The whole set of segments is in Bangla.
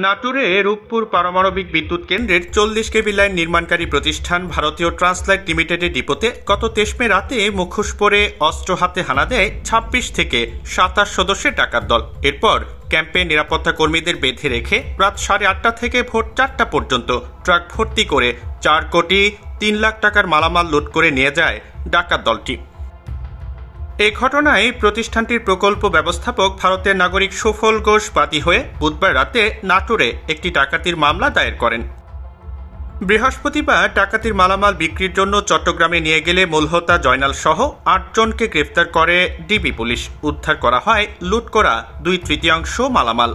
নাটোরে রূপপুর পারমাণবিক বিদ্যুৎ কেন্দ্রের 40 কেবি লাইন নির্মাণকারী প্রতিষ্ঠান ভারতীয় ট্রান্সলাইট লিমিটেডের ডিপোতে গত 23 মে রাতে মুখোশ পরে অস্ত্র হাতে হানা দেয় 26 থেকে 27 সদস্যের ডাকাত দল। এরপর ক্যাম্পে নিরাপত্তা কর্মীদের বেঁধে রেখে রাত 8:30 থেকে ভোর 4টা পর্যন্ত ট্রাক ভর্তি করে 4 কোটি 3 লাখ টাকার মালামাল লুট করে নিয়ে যায় ডাকাত দলটি। এই ঘটনায় প্রতিষ্ঠানটির প্রকল্প ব্যবস্থাপক ভারতের নাগরিক সুফল ঘোষ বাদী হয়ে বুধবার রাতে নাটোরে একটি ডাকাতির মামলা দায়ের করেন। বৃহস্পতিবার ডাকাতির মালামাল বিক্রির জন্য চট্টগ্রামে নিয়ে গেলে মূলহোতা জয়নাল সহ 8 জনকে গ্রেফতার করে ডিবি পুলিশ। উদ্ধার করা হয় লুট করা 2/3 মালামাল।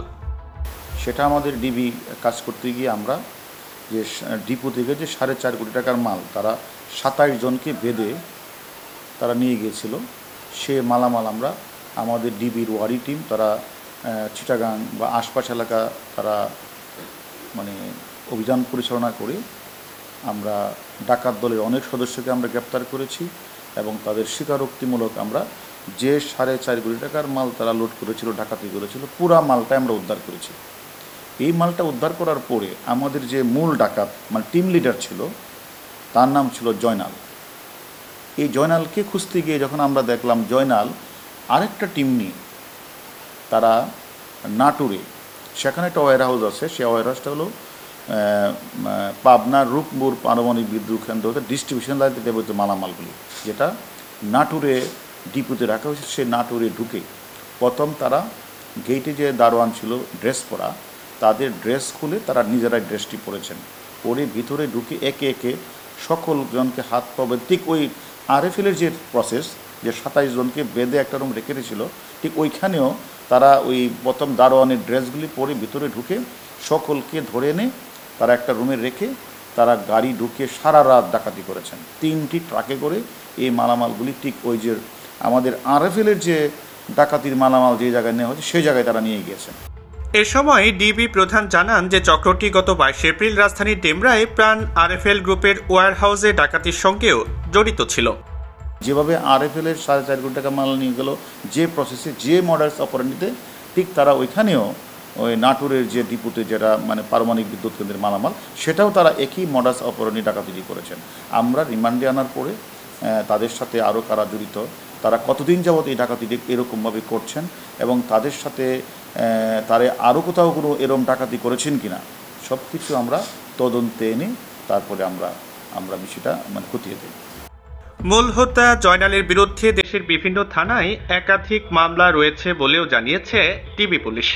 সেটা আমাদের ডিবি কাজ করতে গিয়ে আমরা যে ডিপো থেকে যে 4.5 কোটি টাকার মাল তারা 27 জনকে বেঁধে তারা নিয়ে গিয়েছিল, সে মালামাল আমরা আমাদের ডিবির ওয়ারি টিম তারা চিটাগাং বা আশপাশ এলাকা তারা অভিযান পরিচালনা করে আমরা ডাকাত দলের অনেক সদস্যকে আমরা গ্রেপ্তার করেছি এবং তাদের স্বীকারোক্তিমূলক আমরা যে 4.5 কোটি টাকার মাল তারা লুট করেছিল, ডাকাতি করেছিল, পুরা মালটা আমরা উদ্ধার করেছি। এই মালটা উদ্ধার করার পরে আমাদের যে মূল ডাকাত টিম লিডার ছিল তার নাম ছিল জয়নাল। এই জয়নালকে খুঁজতে গিয়ে যখন আমরা দেখলাম জয়নাল আরেকটা টিম নিয়ে তারা নাটোরে, সেখানে একটা ওয়্যার হাউস আছে, সেই ওয়্যার হাউসটা হলো পাবনার রূপপুর পারমাণবিক বিদ্যুৎ কেন্দ্র হতে ডিস্ট্রিবিউশন লাইনতে ব্যবহৃত মালামালগুলি যেটা নাটোরে ডিপুতে রাখা হয়েছে। সে নাটোরে ঢুকে প্রথম তারা গেটে যে দারোয়ান ছিল ড্রেস পরা, তাদের ড্রেস খুলে তারা নিজেরাই ড্রেসটি পরেছেন, পরে ভিতরে ঢুকে একে একে সকল জনকে হাত পাবে। ঠিক ওই আরএফএলের যে প্রসেস যে 27 জনকে বেঁধে একটা রুম রেখে দিয়েছিল, ঠিক ওইখানেও তারা ওই প্রথম দারোয়ানের ড্রেসগুলি পরে ভিতরে ঢুকে সকলকে ধরে এনে তারা একটা রুমে রেখে তারা গাড়ি ঢুকে সারা রাত ডাকাতি করেছেন। 3টি ট্রাকে করে এই মালামালগুলি ঠিক ওই যে আমাদের আরএফএলের যে ডাকাতির মালামাল যে জায়গায় নেওয়া হয়েছে সেই জায়গায় তারা নিয়ে গিয়েছেন। এ সময় ডিবি প্রধান জানান যে চক্রটি গত 22 এপ্রিল রাজধানীর ডেমরায় প্রাণ আরএফএল গ্রুপের ওয়্যার হাউসে ডাকাতির সঙ্গেও জড়িত ছিল। যেভাবে আরএফএলের 4.5 কোটি টাকা মাল নিয়ে গেল যে প্রসেসে যে মডার্স অপারেন্ডিতে, ঠিক তারা ওইখানেও ওই নাটোরের যে ডিপুতে যেটা পারমাণবিক বিদ্যুৎ কেন্দ্রের মালামাল সেটাও তারা একই মডার্স অপারেন্ডি ডাকাতি করেছেন। আমরা রিমান্ডে আনার পরে তাদের সাথে আরও কারা জড়িত, তারা কতদিন যাবত এই ডাকাতিটি এরকমভাবে করছেন এবং তাদের সাথে তারা আরও কোথাও কোনো এরকম ডাকাতি করেছেন কিনা সব কিছু আমরা তদন্তে এনে তারপরে আমরা বিষয়টা খতিয়ে দিই। মূল হোতা জয়নালের বিরুদ্ধে দেশের বিভিন্ন থানায় একাধিক মামলা রয়েছে বলেও জানিয়েছে ডিবি পুলিশ।